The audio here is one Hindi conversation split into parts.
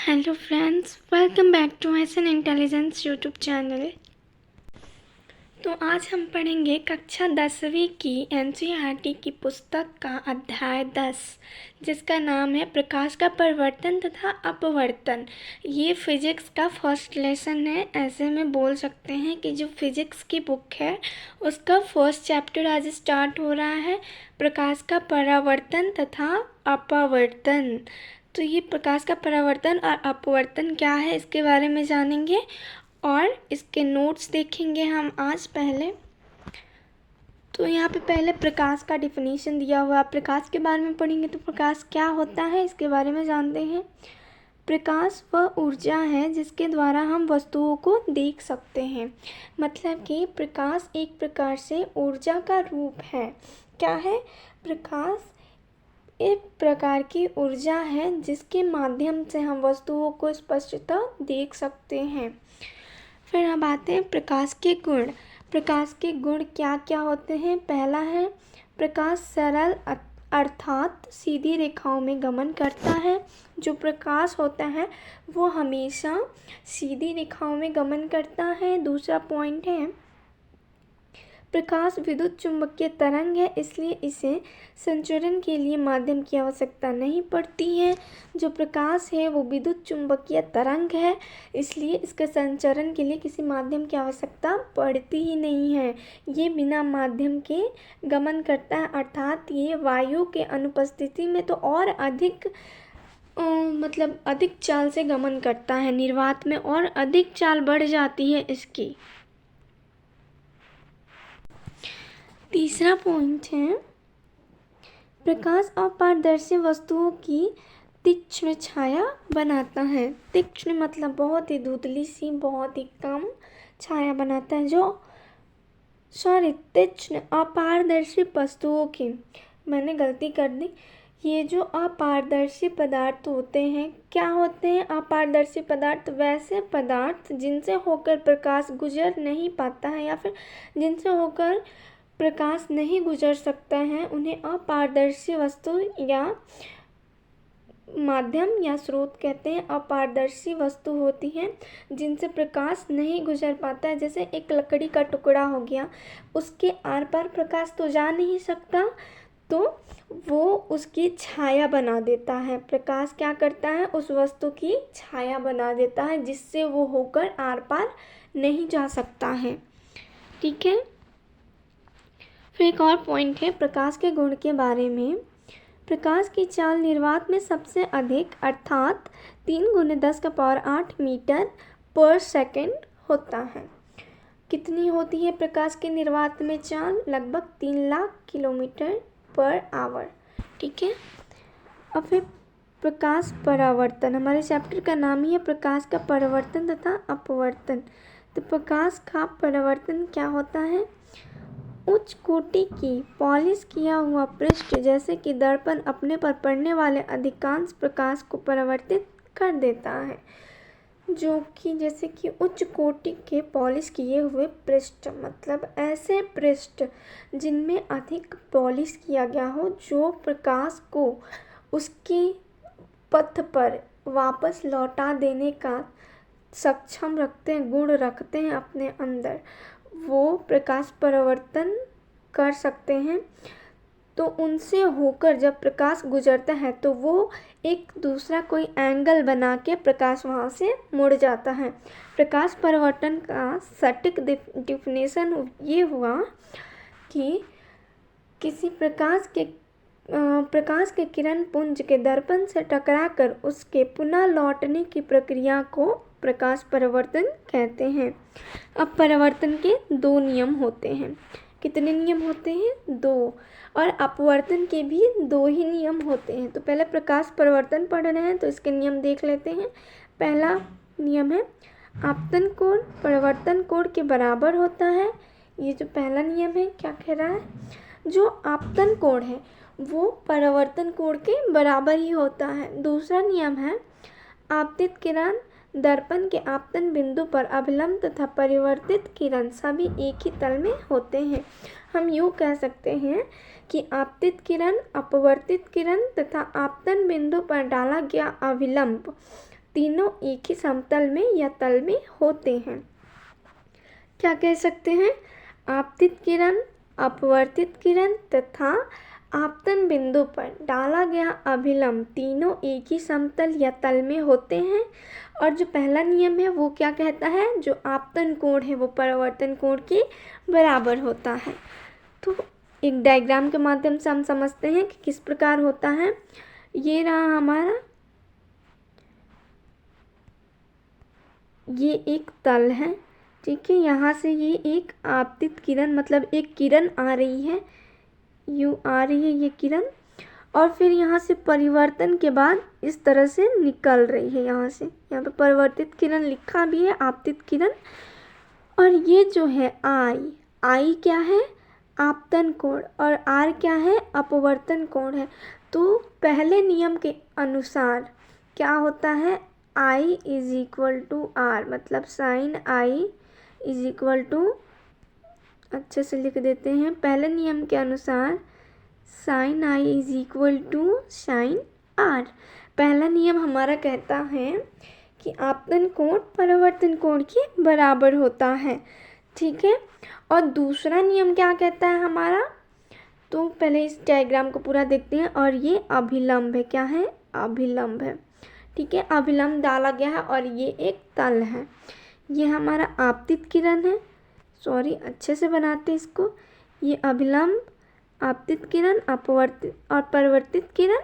Hello friends, welcome back to एसन इंटेलिजेंस यूट्यूब चैनल। तो आज हम पढ़ेंगे कक्षा 10वीं की एनसीईआरटी की पुस्तक का अध्याय 10, जिसका नाम है प्रकाश का परिवर्तन तथा अपवर्तन। ये फिजिक्स का फर्स्ट लेसन है। ऐसे में बोल सकते हैं कि जो फिजिक्स की बुक है उसका फर्स्ट चैप्टर आज स्टार्ट हो रहा है, प्रकाश का परावर्तन तथा अपवर्तन। तो ये प्रकाश का परावर्तन और अपवर्तन क्या है इसके बारे में जानेंगे और इसके नोट्स देखेंगे हम आज। पहले तो यहाँ पे पहले प्रकाश का डिफिनीशन दिया हुआ, प्रकाश के बारे में पढ़ेंगे। तो प्रकाश क्या होता है इसके बारे में जानते हैं। प्रकाश वह ऊर्जा है जिसके द्वारा हम वस्तुओं को देख सकते हैं। मतलब कि प्रकाश एक प्रकार से ऊर्जा का रूप है। क्या है? प्रकाश एक प्रकार की ऊर्जा है जिसके माध्यम से हम वस्तुओं को स्पष्टतः देख सकते हैं। फिर अब आते हैं प्रकाश के गुण। प्रकाश के गुण क्या क्या होते हैं। पहला है प्रकाश सरल अर्थात सीधी रेखाओं में गमन करता है। जो प्रकाश होता है वो हमेशा सीधी रेखाओं में गमन करता है। दूसरा पॉइंट है प्रकाश विद्युत चुंबकीय तरंग है, इसलिए इसे संचरण के लिए माध्यम की आवश्यकता नहीं पड़ती है। जो प्रकाश है वो विद्युत चुंबकीय तरंग है, इसलिए इसके संचरण के लिए किसी माध्यम की आवश्यकता पड़ती ही नहीं है। ये बिना माध्यम के गमन करता है, अर्थात ये वायु के अनुपस्थिति में तो और अधिक अधिक चाल से गमन करता है। निर्वात में और अधिक चाल बढ़ जाती है इसकी। तीसरा पॉइंट है प्रकाश अपारदर्शी वस्तुओं की तीक्ष्ण छाया बनाता है। तीक्ष्ण मतलब बहुत ही धुंधली सी, बहुत ही कम छाया बनाता है। तीक्ष्ण अपारदर्शी वस्तुओं की, मैंने गलती कर दी। ये जो अपारदर्शी पदार्थ होते हैं, क्या होते हैं अपारदर्शी पदार्थ? वैसे पदार्थ जिनसे होकर प्रकाश गुजर नहीं पाता है या फिर जिनसे होकर प्रकाश नहीं गुजर सकता है, उन्हें अपारदर्शी वस्तु या माध्यम या स्रोत कहते हैं। अपारदर्शी वस्तु होती है जिनसे प्रकाश नहीं गुजर पाता है। जैसे एक लकड़ी का टुकड़ा हो गया, उसके आर पार प्रकाश तो जा नहीं सकता, तो वो उसकी छाया बना देता है। प्रकाश क्या करता है? उस वस्तु की छाया बना देता है, जिससे वो होकर आर पार नहीं जा सकता है। ठीक है। फिर एक और पॉइंट है प्रकाश के गुण के बारे में। प्रकाश की चाल निर्वात में सबसे अधिक अर्थात 3×10⁸ मीटर पर सेकेंड होता है। कितनी होती है प्रकाश के निर्वात में चाल? लगभग 3 लाख किलोमीटर पर आवर। ठीक है। अब फिर प्रकाश परावर्तन, हमारे चैप्टर का नाम ही है प्रकाश का परावर्तन तथा अपवर्तन। तो प्रकाश का परावर्तन क्या होता है? उच्च कोटि की पॉलिश किया हुआ पृष्ठ जैसे कि दर्पण अपने पर पड़ने वाले अधिकांश प्रकाश को परावर्तित कर देता है। जो कि जैसे कि उच्च कोटि के पॉलिश किए हुए पृष्ठ, मतलब ऐसे पृष्ठ जिनमें अधिक पॉलिश किया गया हो, जो प्रकाश को उसकी पथ पर वापस लौटा देने का सक्षम रखते हैं, गुण रखते हैं अपने अंदर, वो प्रकाश परावर्तन कर सकते हैं। तो उनसे होकर जब प्रकाश गुजरता है तो वो एक दूसरा कोई एंगल बना के प्रकाश वहाँ से मुड़ जाता है। प्रकाश परावर्तन का सटीक डिफिनेशन ये हुआ कि किसी प्रकाश के किरण पुंज के दर्पण से टकराकर उसके पुनः लौटने की प्रक्रिया को प्रकाश परावर्तन कहते हैं। अब परावर्तन के 2 नियम होते हैं। कितने नियम होते हैं? 2। और अपवर्तन के भी 2 ही नियम होते हैं। तो पहले प्रकाश परावर्तन पढ़ रहे हैं तो इसके नियम देख लेते हैं। पहला नियम है आपतन कोण परावर्तन कोण के बराबर होता है। ये जो पहला नियम है क्या कह रहा है? जो आपतन कोण है वो परावर्तन कोण के बराबर ही होता है। दूसरा नियम है आपतित किरण दर्पण के आपतन बिंदु पर अभिलंब तथा परिवर्तित किरण सभी एक ही तल में होते हैं। हम यूँ कह सकते हैं कि आपतित किरण, अपवर्तित किरण तथा आपतन बिंदु पर डाला गया अभिलंब तीनों एक ही समतल में या तल में होते हैं। क्या कह सकते हैं? आपतित किरण, अपवर्तित किरण तथा आपतन बिंदु पर डाला गया अभिलंब तीनों एक ही समतल या तल में होते हैं। और जो पहला नियम है वो क्या कहता है? जो आपतन कोण है वो परावर्तन कोण के बराबर होता है। तो एक डायग्राम के माध्यम से हम समझते हैं कि किस प्रकार होता है। ये रहा हमारा, ये एक तल है, ठीक है। यहाँ से ये एक आपतित किरण, मतलब एक किरण आ रही है, यूँ आ रही है ये किरण, और फिर यहाँ से परिवर्तन के बाद इस तरह से निकल रही है। यहाँ से, यहाँ पे परिवर्तित किरण लिखा भी है, आपतित किरण। और ये जो है आई क्या है? आपतन कोण, और आर क्या है? अपवर्तन कोण है। तो पहले नियम के अनुसार क्या होता है? I is equal to R, मतलब sine I is equal to, अच्छे से लिख देते हैं, पहले नियम के अनुसार sine I is equal to sine R. पहला नियम हमारा कहता है कि आपतन कोण परावर्तन कोण के बराबर होता है, ठीक है। और दूसरा नियम क्या कहता है हमारा? तो पहले इस डायग्राम को पूरा देखते हैं। और ये अभिलंब है, क्या है? अभिलंब है, ठीक है। अभिलंब डाला गया है और ये एक तल है। ये हमारा आपतित किरण है, सॉरी अच्छे से बनाते हैं इसको। ये अभिलंब, आपतित किरण, अपवर्तित और परिवर्तित किरण,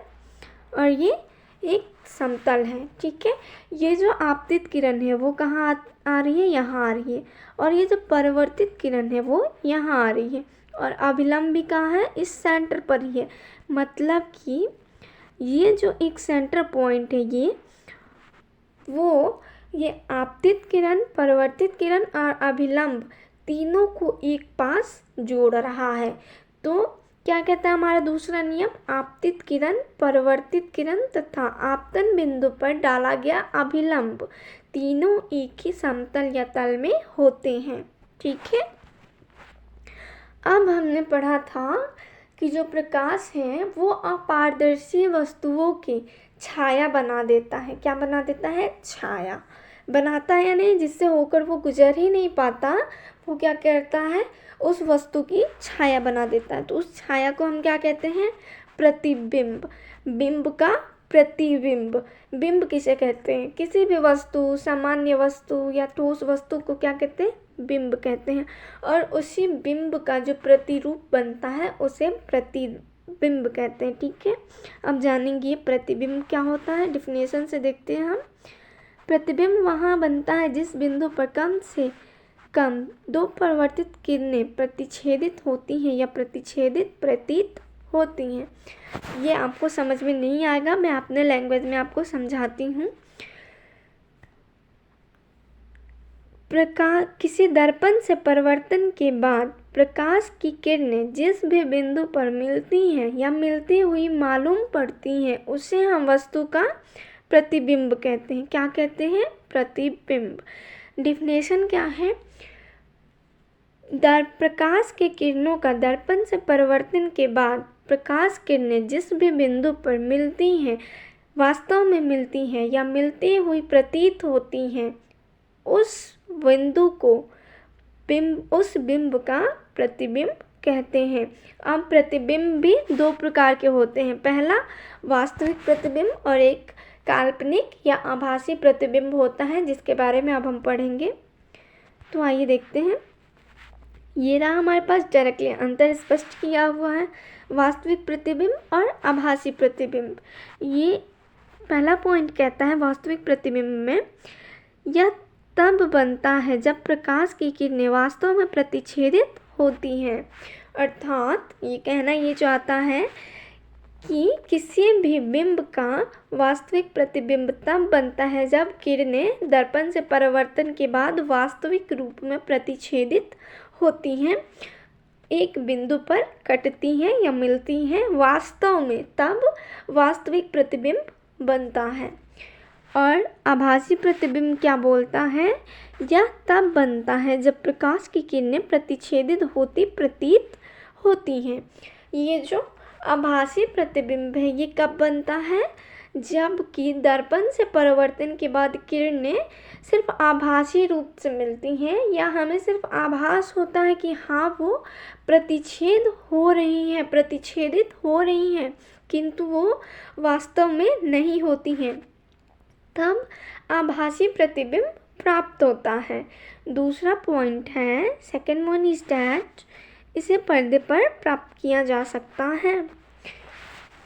और ये एक समतल है, ठीक है। ये जो आपतित किरण है वो कहाँ आ रही है? यहाँ आ रही है। और ये जो परिवर्तित किरण है वो यहाँ आ रही है। और अभिलंब भी कहाँ है? इस सेंटर पर ही है। मतलब कि ये जो एक सेंटर पॉइंट है, ये आपतित किरण, परिवर्तित किरण और अभिलंब तीनों को एक पास जोड़ रहा है। तो क्या कहता है हमारा दूसरा नियम? आपतित किरण, परिवर्तित किरण तथा आपतन बिंदु पर डाला गया अभिलंब तीनों एक ही समतल या तल में होते हैं, ठीक है। अब हमने पढ़ा था कि जो प्रकाश है वो अपारदर्शी वस्तुओं की छाया बना देता है। क्या बना देता है? छाया बनाता है, या नहीं, जिससे होकर वो गुजर ही नहीं पाता, वो क्या करता है? उस वस्तु की छाया बना देता है। तो उस छाया को हम क्या कहते हैं? प्रतिबिंब। बिंब का प्रतिबिंब। बिंब किसे कहते हैं? किसी भी वस्तु, सामान्य वस्तु या ठोस वस्तु को क्या कहते हैं? बिंब कहते हैं। और उसी बिंब का जो प्रतिरूप बनता है उसे प्रतिबिंब कहते हैं, ठीक है। अब जानेंगे प्रतिबिंब क्या होता है, डिफिनेशन से देखते हैं हम। प्रतिबिंब वहाँ बनता है जिस बिंदु पर कम से कम दो परिवर्तित किरणें प्रतिच्छेदित होती हैं या प्रतिच्छेदित प्रतीत होती हैं। ये आपको समझ में नहीं आएगा, मैं अपने लैंग्वेज में आपको समझाती हूँ। प्रकाश, किसी दर्पण से परिवर्तन के बाद प्रकाश की किरणें जिस भी बिंदु पर मिलती हैं या मिलती हुई मालूम पड़ती हैं उसे हम वस्तु का प्रतिबिंब कहते हैं। क्या कहते हैं? प्रतिबिंब। डिफिनेशन क्या है? प्रकाश के किरणों का दर्पण से परिवर्तन के बाद प्रकाश किरणें जिस भी बिंदु पर मिलती हैं, वास्तव में मिलती हैं या मिलती हुई प्रतीत होती हैं, उस बिंदु को उस बिंब का प्रतिबिंब कहते हैं। अब प्रतिबिंब भी दो प्रकार के होते हैं। पहला वास्तविक प्रतिबिंब और एक काल्पनिक या आभासी प्रतिबिंब होता है, जिसके बारे में अब हम पढ़ेंगे। तो आइए देखते हैं। ये रहा हमारे पास डायरेक्टली अंतर स्पष्ट किया हुआ है, वास्तविक प्रतिबिंब और आभासी प्रतिबिंब। ये पहला पॉइंट कहता है वास्तविक प्रतिबिंब में यह तब बनता है जब प्रकाश की किरणें वास्तव में प्रतिच्छेदित होती हैं। अर्थात ये कहना ये चाहता है कि किसी भी बिंब का वास्तविक प्रतिबिंब तब बनता है जब किरणें दर्पण से परावर्तन के बाद वास्तविक रूप में प्रतिच्छेदित होती हैं, एक बिंदु पर कटती हैं या मिलती हैं वास्तव में, तब वास्तविक प्रतिबिंब बनता है। और आभासी प्रतिबिंब क्या बोलता है? यह तब बनता है जब प्रकाश की किरणें प्रतिच्छेदित होती प्रतीत होती हैं। ये जो आभासी प्रतिबिंब है ये कब बनता है? जबकि दर्पण से परावर्तन के बाद किरणें सिर्फ आभासी रूप से मिलती हैं या हमें सिर्फ आभास होता है कि हाँ वो प्रतिच्छेदित हो रही हैं, किंतु वो वास्तव में नहीं होती हैं। तब आभासी प्रतिबिंब प्राप्त होता है। दूसरा पॉइंट है, सेकेंड वन इज दैट इसे पर्दे पर प्राप्त किया जा सकता है।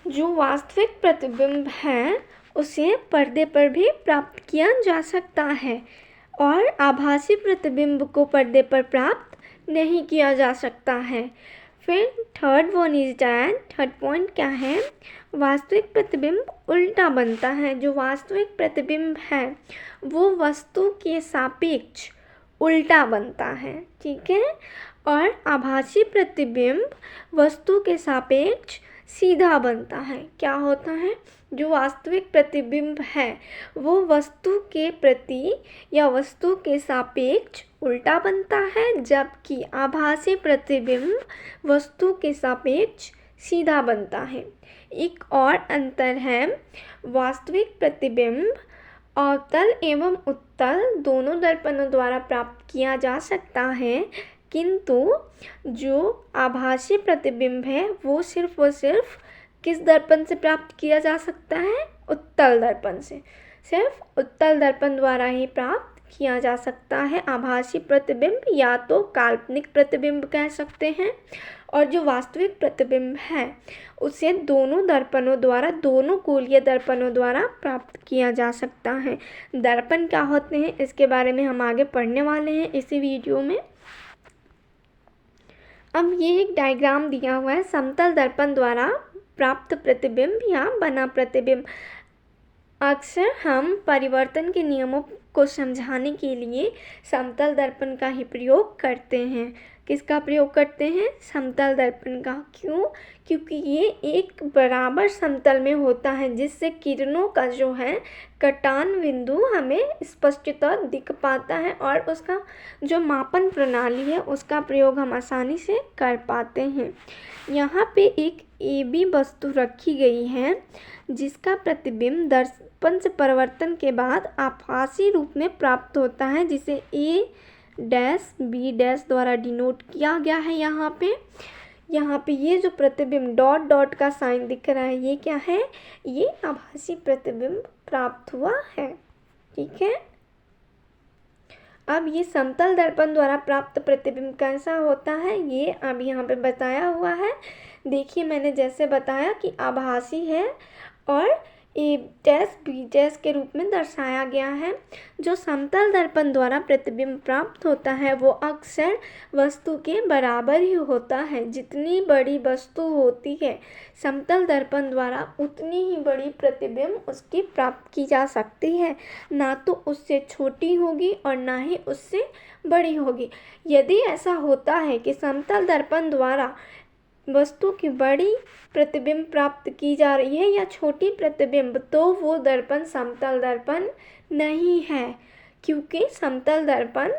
जो वास्तविक प्रतिबिंब है उसे पर्दे पर भी प्राप्त किया जा सकता है और आभासी प्रतिबिंब को पर्दे पर प्राप्त नहीं किया जा सकता है। फिर थर्ड पॉइंट क्या है, वास्तविक प्रतिबिंब उल्टा बनता है। जो वास्तविक प्रतिबिंब है वो वस्तु के सापेक्ष उल्टा बनता है, ठीक है, और आभासी प्रतिबिंब वस्तु के सापेक्ष सीधा बनता है। क्या होता है, जो वास्तविक प्रतिबिंब है वो वस्तु के प्रति या वस्तु के सापेक्ष उल्टा बनता है, जबकि आभासी प्रतिबिंब वस्तु के सापेक्ष सीधा बनता है। एक और अंतर है, वास्तविक प्रतिबिंब अवतल एवं उत्तल दोनों दर्पणों द्वारा प्राप्त किया जा सकता है, किंतु जो आभासी प्रतिबिंब है वो सिर्फ किस दर्पण से प्राप्त किया जा सकता है, उत्तल दर्पण से। सिर्फ उत्तल दर्पण द्वारा ही प्राप्त किया जा सकता है आभासी प्रतिबिंब, या तो काल्पनिक प्रतिबिंब कह सकते हैं, और जो वास्तविक प्रतिबिंब है उसे दोनों कोलीय दर्पणों द्वारा प्राप्त किया जा सकता है। दर्पण क्या होते हैं इसके बारे में हम आगे पढ़ने वाले हैं इसी वीडियो में। अब ये एक डायग्राम दिया हुआ है, समतल दर्पण द्वारा प्राप्त प्रतिबिंब या बना प्रतिबिंब। अक्सर हम परिवर्तन के नियमों को समझाने के लिए समतल दर्पण का ही प्रयोग करते हैं। किसका प्रयोग करते हैं, समतल दर्पण का। क्यों, क्योंकि ये एक बराबर समतल में होता है, जिससे किरणों का जो है कटान बिंदु हमें स्पष्टतः दिख पाता है और उसका जो मापन प्रणाली है उसका प्रयोग हम आसानी से कर पाते हैं। यहाँ पे एक AB वस्तु रखी गई है जिसका प्रतिबिंब दर्पण से परावर्तन के बाद आभासी रूप में प्राप्त होता है, जिसे A-B- द्वारा डिनोट किया गया है। यहाँ पे ये जो प्रतिबिंब डॉट का साइन दिख रहा है, ये क्या है, ये आभासी प्रतिबिंब प्राप्त हुआ है, ठीक है। अब ये समतल दर्पण द्वारा प्राप्त प्रतिबिंब कैसा होता है, ये अब यहाँ पे बताया हुआ है। देखिए, मैंने जैसे बताया कि आभासी है और A-B- के रूप में दर्शाया गया है। जो समतल दर्पण द्वारा प्रतिबिंब प्राप्त होता है वो अक्सर वस्तु के बराबर ही होता है। जितनी बड़ी वस्तु होती है समतल दर्पण द्वारा उतनी ही बड़ी प्रतिबिंब उसकी प्राप्त की जा सकती है, ना तो उससे छोटी होगी और ना ही उससे बड़ी होगी। यदि ऐसा होता है कि समतल दर्पण द्वारा वस्तु की बड़ी प्रतिबिंब प्राप्त की जा रही है या छोटी प्रतिबिंब, तो वो दर्पण समतल दर्पण नहीं है, क्योंकि समतल दर्पण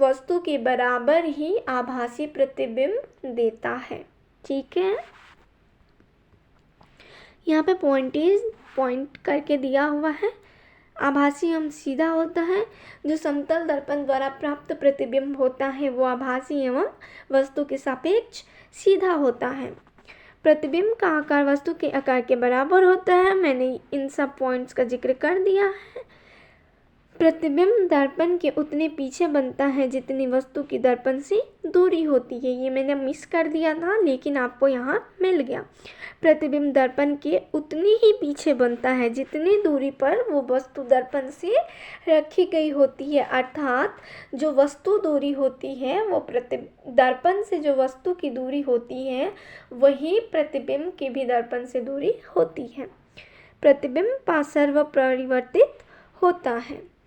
वस्तु के बराबर ही आभासी प्रतिबिंब देता है, ठीक है। यहाँ पे पॉइंट करके दिया हुआ है। आभासी एवं सीधा होता है। जो समतल दर्पण द्वारा प्राप्त प्रतिबिंब होता है वो आभासी एवं वस्तु के सापेक्ष सीधा होता है। प्रतिबिंब का आकार वस्तु के आकार के बराबर होता है। मैंने इन सब पॉइंट्स का जिक्र कर दिया है। प्रतिबिंब दर्पण के उतने पीछे बनता है जितनी वस्तु की दर्पण से दूरी होती है। ये मैंने मिस कर दिया था, लेकिन आपको यहाँ मिल गया। प्रतिबिंब दर्पण के उतनी ही पीछे बनता है जितनी दूरी पर वो वस्तु दर्पण से रखी गई होती है, अर्थात जो वस्तु दूरी होती है वो दर्पण से जो वस्तु की दूरी होती है वही प्रतिबिंब की भी दर्पण से दूरी होती है। प्रतिबिंब पार्श्व व परिवर्तित होता है।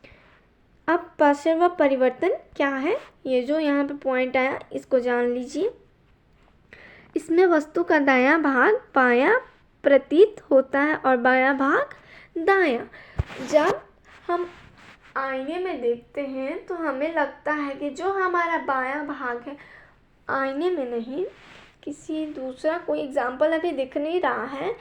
अब पार्श्व व परिवर्तन क्या है, ये जो यहाँ पे पॉइंट आया इसको जान लीजिए। इसमें वस्तु का दायां भाग बायां प्रतीत होता है और बायां भाग दायां। जब हम आईने में देखते हैं तो हमें लगता है कि जो हमारा बायां भाग है, आईने में नहीं, किसी दूसरा कोई एग्जाम्पल अभी दिख नहीं रहा है,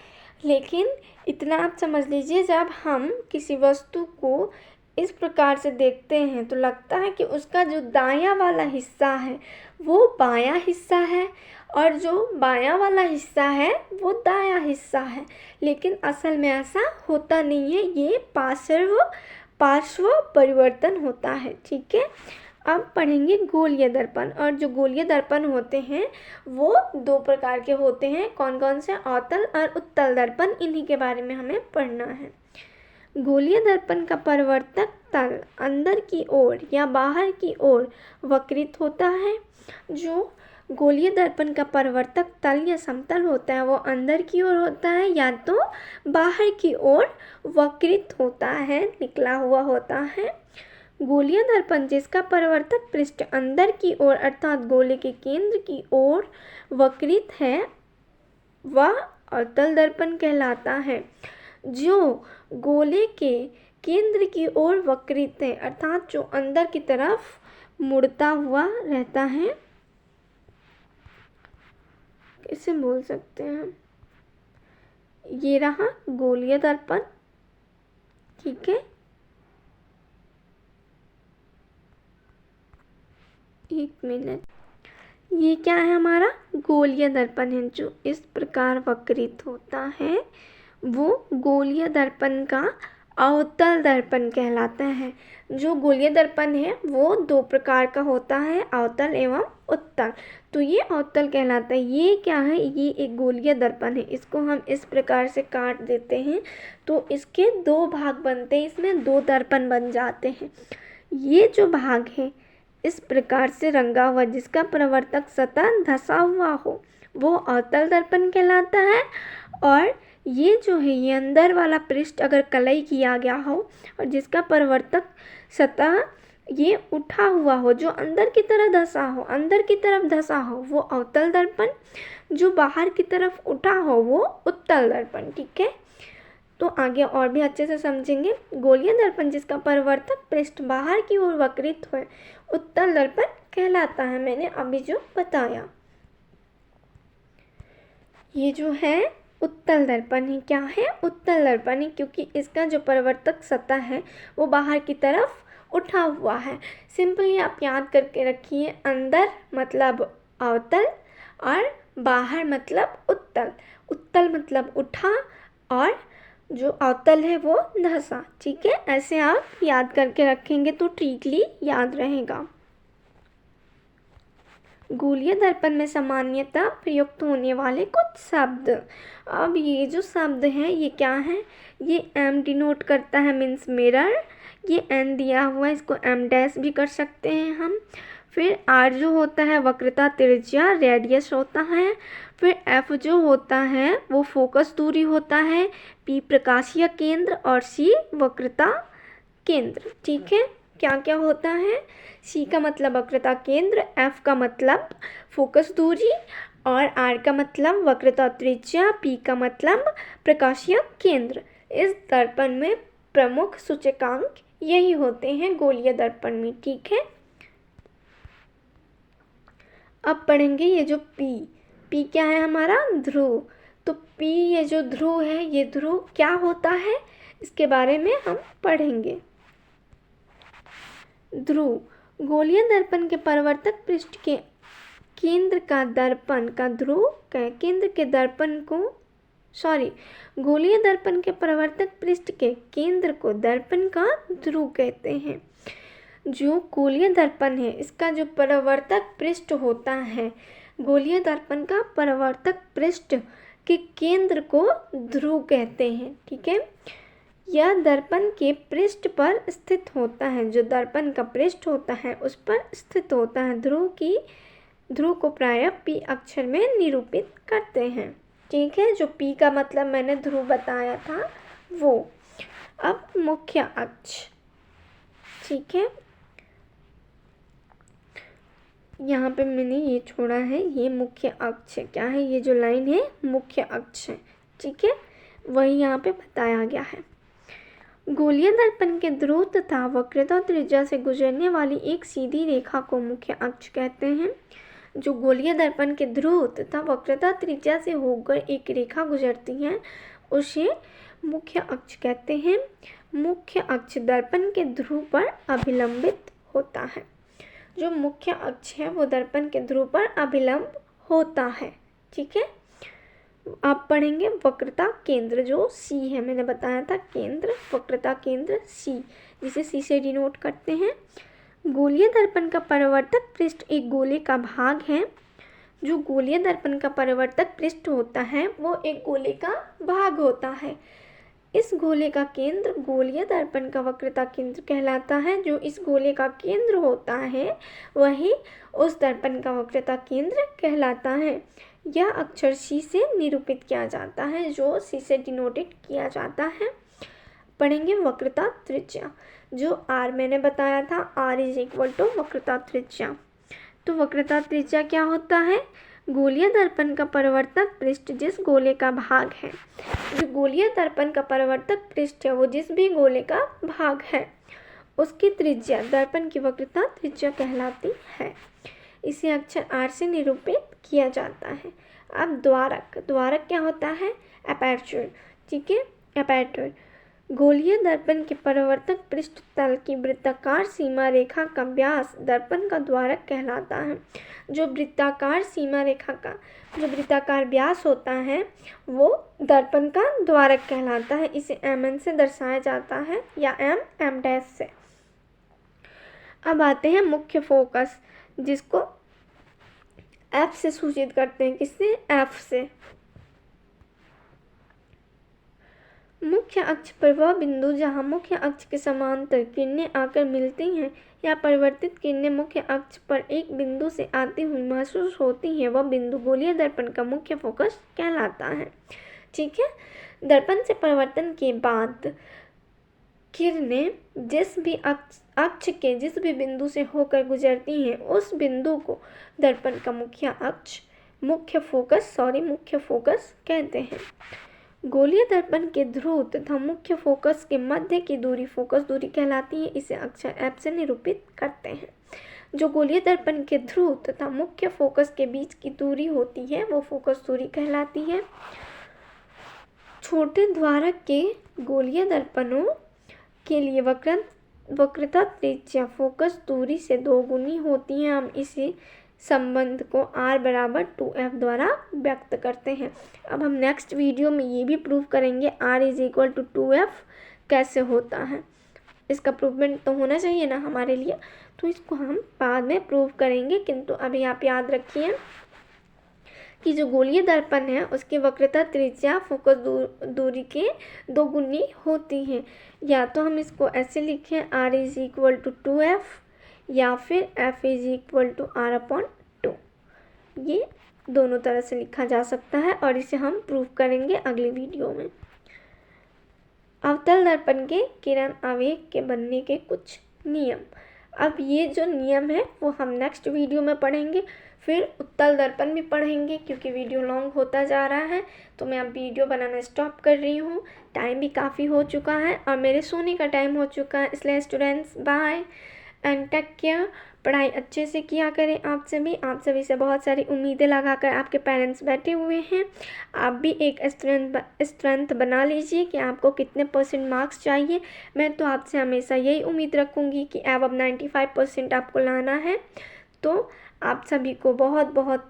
लेकिन इतना आप समझ लीजिए, जब हम किसी वस्तु को इस प्रकार से देखते हैं तो लगता है कि उसका जो दायां वाला हिस्सा है वो बायां हिस्सा है और जो बायां वाला हिस्सा है वो दायां हिस्सा है, लेकिन असल में ऐसा होता नहीं है। ये पार्श्व परिवर्तन होता है। ठीक है, अब पढ़ेंगे गोलीय दर्पण। और जो गोलीय दर्पण होते हैं वो दो प्रकार के होते हैं। कौन कौन से? अवतल और उत्तल दर्पण, इन्हीं के बारे में हमें पढ़ना है। गोलीय दर्पण का परावर्तक तल अंदर की ओर या बाहर की ओर वक्रित होता है। जो गोलीय दर्पण का परावर्तक तल या समतल होता है वो अंदर की ओर होता है या तो बाहर की ओर वक्रित होता है, निकला हुआ होता है। गोलीय दर्पण जिसका परावर्तक पृष्ठ अंदर की ओर अर्थात गोले के केंद्र की ओर वक्रित है वह अवतल दर्पण कहलाता है। जो गोले के केंद्र की ओर वक्रित है अर्थात जो अंदर की तरफ मुड़ता हुआ रहता है, कैसे बोल सकते हैं, ये रहा गोलीय दर्पण। ठीक है, एक मिनट, ये क्या है? हमारा गोलीय दर्पण है जो इस प्रकार वक्रित होता है, वो गोलीय दर्पण का अवतल दर्पण कहलाता है। जो गोलीय दर्पण है वो दो प्रकार का होता है, अवतल एवं उत्तल। तो ये अवतल कहलाता है। ये क्या है? ये एक गोलीय दर्पण है। इसको हम इस प्रकार से काट देते हैं तो इसके दो भाग बनते हैं, इसमें दो दर्पण बन जाते हैं। ये जो भाग है इस प्रकार से रंगा हुआ जिसका प्रवर्तक सतह धंसा हुआ हो वो अवतल दर्पण कहलाता है। और ये जो है ये अंदर वाला पृष्ठ अगर कलई किया गया हो और जिसका प्रवर्तक सतह ये उठा हुआ हो, जो अंदर की तरफ धंसा हो, अंदर की तरफ धंसा हो वो अवतल दर्पण, जो बाहर की तरफ उठा हो वो उत्तल दर्पण। ठीक है, तो आगे और भी अच्छे से समझेंगे। गोलीय दर्पण जिसका परावर्तक पृष्ठ बाहर की ओर वक्रित हो उत्तल दर्पण कहलाता है, मैंने अभी जो बताया। ये जो है उत्तल दर्पण है। क्या है? उत्तल दर्पण है, क्योंकि इसका जो परावर्तक सतह है वो बाहर की तरफ उठा हुआ है। सिंपली आप याद करके रखिए, अंदर मतलब अवतल और बाहर मतलब उत्तल। उत्तल मतलब उठा और जो अवतल है वो धंसा। ठीक है, ऐसे आप याद करके रखेंगे तो ट्रिकली याद रहेगा। गोलीय दर्पण में सामान्यतः प्रयुक्त होने वाले कुछ शब्द। अब ये जो शब्द हैं ये क्या है? ये एम डिनोट करता है, मीन्स मिरर। ये एन दिया हुआ है, इसको एम डैश भी कर सकते हैं हम। फिर आर जो होता है वक्रता त्रिज्या, रेडियस होता है। फिर एफ जो होता है वो फोकस दूरी होता है। पी प्रकाशीय केंद्र और सी वक्रता केंद्र। ठीक है, क्या क्या होता है? सी का मतलब वक्रता केंद्र, एफ का मतलब फोकस दूरी और आर का मतलब वक्रता त्रिज्या, पी का मतलब प्रकाशीय केंद्र। इस दर्पण में प्रमुख सूचकांक यही होते हैं गोलीय दर्पण में। ठीक है, अब पढ़ेंगे ये जो पी क्या है? हमारा ध्रुव। तो पी ये जो ध्रुव है ये ध्रुव क्या होता है इसके बारे में हम पढ़ेंगे। ध्रुव गोलीय दर्पण के परावर्तक पृष्ठ के केंद्र का दर्पण का ध्रुव केंद्र के दर्पण को गोलीय दर्पण के परावर्तक पृष्ठ के केंद्र को दर्पण का ध्रुव कहते हैं। जो गोलीय दर्पण है इसका जो परावर्तक पृष्ठ होता है, गोलीय दर्पण का परावर्तक पृष्ठ के केंद्र को ध्रुव कहते हैं। ठीक है, यह दर्पण के पृष्ठ पर स्थित होता है। जो दर्पण का पृष्ठ होता है उस पर स्थित होता है। ध्रुव को प्रायः पी अक्षर में निरूपित करते हैं। ठीक है, जो पी का मतलब मैंने ध्रुव बताया था वो। अब मुख्य अक्ष। ठीक है, यहाँ पे मैंने ये छोड़ा है, ये मुख्य अक्ष है। क्या है? ये जो लाइन है मुख्य अक्ष है। ठीक है, वही यहाँ पे बताया गया है। गोलीय दर्पण के ध्रुव तथा वक्रता त्रिज्या से गुजरने वाली एक सीधी रेखा को मुख्य अक्ष कहते हैं। जो गोलीय दर्पण के ध्रुव तथा वक्रता त्रिज्या से होकर एक रेखा गुजरती है उसे मुख्य अक्ष कहते हैं। मुख्य अक्ष दर्पण के ध्रुव पर अभिलंबित होता है। जो मुख्य अक्ष है वो दर्पण के ध्रुव पर अभिलंब होता है। ठीक है, आप पढ़ेंगे वक्रता केंद्र जो सी है, मैंने बताया था केंद्र, वक्रता केंद्र सी, जिसे सी से डिनोट करते हैं। गोलीय दर्पण का परावर्तक पृष्ठ एक गोले का भाग है। जो गोलीय दर्पण का परावर्तक पृष्ठ होता है वो एक गोले का भाग होता है। इस गोले का केंद्र गोलीय दर्पण का वक्रता केंद्र कहलाता है। जो इस गोले का केंद्र होता है वही उस दर्पण का वक्रता केंद्र कहलाता है। यह अक्षर सी से निरूपित किया जाता है, जो सी से डिनोटेड किया जाता है। पढ़ेंगे वक्रता त्रिज्या, जो आर मैंने बताया था, आर इज इक्वल टू वक्रता त्रिज्या। तो वक्रता त्रिज्या क्या होता है? गोलीय दर्पण का परावर्तक पृष्ठ जिस गोले का भाग है। जो गोलीय दर्पण का परावर्तक पृष्ठ है वो जिस भी गोले का भाग है उसकी त्रिज्या दर्पण की वक्रता त्रिज्या कहलाती है। इसे अक्षर आर से निरूपित किया जाता है। अब द्वारक, द्वारक क्या होता है? अपर्चर। ठीक है, अपर्चर गोलीय दर्पण के परावर्तक पृष्ठ तल की वृत्ताकार सीमा रेखा का व्यास दर्पण का द्वारक कहलाता है। जो वृत्ताकार सीमा रेखा का जो वृत्ताकार व्यास होता है वो दर्पण का द्वारक कहलाता है। इसे mn से दर्शाया जाता है या m डैश से। अब आते हैं मुख्य फोकस, जिसको F से सूचित करते हैं। किससे? F से। मुख्य अक्ष पर वह बिंदु जहाँ मुख्य अक्ष के समांतर किरणें आकर मिलती हैं या परिवर्तित किरणें मुख्य अक्ष पर एक बिंदु से आती हुई महसूस होती हैं, वह बिंदु गोलीय दर्पण का मुख्य फोकस कहलाता है। ठीक है, दर्पण से परिवर्तन के बाद किरणें जिस भी अक्ष के जिस भी बिंदु से होकर गुजरती हैं उस बिंदु को दर्पण का मुख्य फोकस कहते हैं। गोलीय दर्पण के ध्रुव तथा मुख्य फोकस के मध्य की दूरी फोकस दूरी कहलाती है। इसे अक्षर F से निरूपित करते हैं। जो गोलीय दर्पण के ध्रुव तथा मुख्य फोकस के बीच की दूरी होती है वो फोकस दूरी कहलाती है। छोटे द्वारक के गोलीय दर्पणों के लिए वक्रता त्रिज्या फोकस दूरी से दोगुनी होती है। हम इसी संबंध को r बराबर 2f द्वारा व्यक्त करते हैं। अब हम नेक्स्ट वीडियो में ये भी प्रूव करेंगे r is equal to 2f कैसे होता है। इसका प्रूवमेंट तो होना चाहिए ना हमारे लिए, तो इसको हम बाद में प्रूव करेंगे। किंतु अभी आप याद रखिए कि जो गोलीय दर्पण है उसकी वक्रता त्रिज्या फोकस दूरी के दोगुनी होती है। या तो हम इसको ऐसे लिखें r is equal to 2f या फिर f is equal to r/2। ये दोनों तरह से लिखा जा सकता है और इसे हम प्रूव करेंगे अगली वीडियो में। अवतल दर्पण के किरण आवेग के बनने के कुछ नियम। अब ये जो नियम है वो हम नेक्स्ट वीडियो में पढ़ेंगे। फिर उत्तल दर्पण भी पढ़ेंगे। क्योंकि वीडियो लॉन्ग होता जा रहा है तो मैं अब वीडियो बनाना स्टॉप कर रही हूँ। टाइम भी काफ़ी हो चुका है और मेरे सोने का टाइम हो चुका है। इसलिए students bye and take care. पढ़ाई अच्छे से किया करें। आप सभी से बहुत सारी उम्मीदें लगाकर आपके पेरेंट्स बैठे हुए हैं। आप भी एक स्ट्रेंथ बना लीजिए कि आपको कितने % मार्क्स चाहिए। मैं तो आपसे हमेशा यही उम्मीद रखूँगी कि अब 95% आपको लाना है। तो आप सभी को बहुत बहुत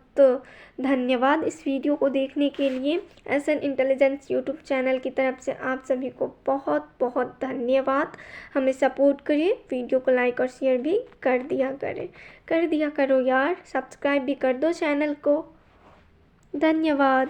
धन्यवाद इस वीडियो को देखने के लिए। SN इंटेलिजेंस यूट्यूब चैनल की तरफ से आप सभी को बहुत बहुत धन्यवाद। हमें सपोर्ट करिए, वीडियो को लाइक और शेयर भी कर दिया करो यार। सब्सक्राइब भी कर दो चैनल को। धन्यवाद।